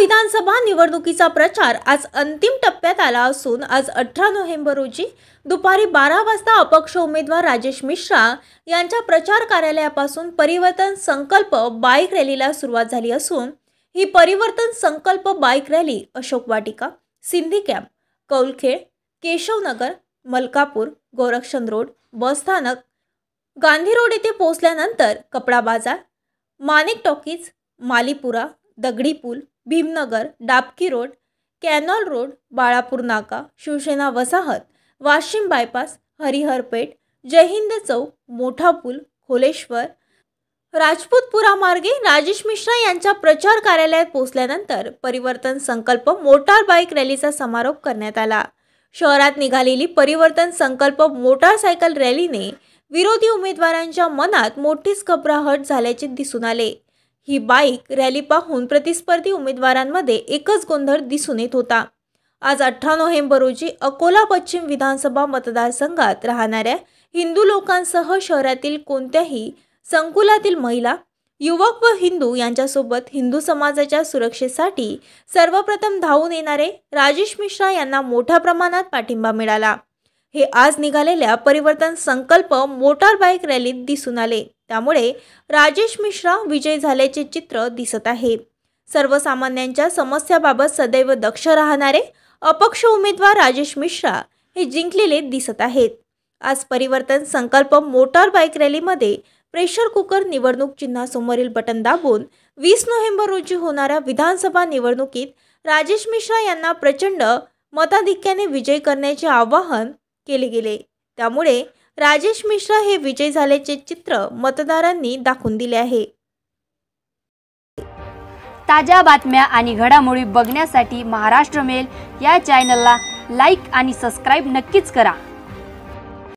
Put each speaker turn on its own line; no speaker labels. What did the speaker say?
विधानसभा निवडणुकीचा प्रचार आज अंतिम टप्प्यात आला असून आज 18 नोव्हेंबर रोजी दुपारी 12 वाजता अपक्ष उमेदवार राजेश मिश्रा यांच्या प्रचार कार्यालयापासून परिवर्तन संकल्प बाईक रॅलीला सुरुवात झाली असून ही परिवर्तन संकल्प bike rally Ashok Vatika, Sindhi camp, कौलखेड, Keshavnagar, Malkapur, गोरक्षण रोड, बस स्थानक, गांधी रोड येथे पोहोचल्यानंतर कपडा बाजार, माणिक talkies, Malipura, Dagdi Pul, Bhimnagar, Dabki road, canal road, Balapur Naka, Shivsena Vasahat, Washim bypass, Hariharpeth, Jaihind Chowk, Motha Pul, Kholeshwar, राजपूतपुरा मार्गे राजेश मिश्रा यांच्या प्रचार कार्यालयात पोहोचल्यानंतर परिवर्तन संकल्प मोटार बाईक रॅलीचा समारोप करण्यात आला। शहरात निघालेली परिवर्तन संकल्प मोटारसायकल रॅलीने विरोधी उमेदवारांच्या मनात मोठीच घबराहट झाल्याचे दिसून आले। ही बाईक रॅली पाहून प्रतिस्पर्धी उमेदवारांमध्ये एकच गोंधळ दिसून येत होता। आज 18 नोव्हेंबर रोजी अकोला पश्चिम विधानसभा मतदारसंघात राहणाऱ्या हिंदू लोकांसह शहरातील कोणत्याही संकुलातील महिला, युवक व हिंदू यांच्यासोबत हिंदू समाजाच्या सुरक्षेसाठी सर्वप्रथम धावून येणारे राजेश मिश्रा यांना मोठ्या प्रमाणात पाठिंबा मिळाला। हे आज निघालेल्या परिवर्तन संकल्प मोटार बाईक रॅलीत दिसून आले। त्यामुळे राजेश मिश्रा विजयी झाल्याचे चित्र दिसत आहे। सर्वसामान्यांच्या समस्याबाबत सदैव दक्ष राहणारे अपक्ष उमेदवार राजेश मिश्रा हे जिंकलेले दिसत आहेत। आज परिवर्तन संकल्प मोटार बाईक रॅलीमध्ये प्रेशर कुकर निवडणूक चिन्हासमोरील बटन दाबून 20 नोव्हेंबर रोजी होणाऱ्या विधानसभा निवडणुकीत राजेश मिश्रा यांना प्रचंड मताधिक्याने विजयी करण्याचे आवाहन केले गेले। त्यामुळे राजेश मिश्रा हे विजयी झाल्याचे चित्र मतदारांनी दाखवून दिले आहे।
ताज्या बातम्या आणि घडामोडी बघण्यासाठी महाराष्ट्र मेल या चॅनलला लाईक आणि सबस्क्राईब नक्कीच करा।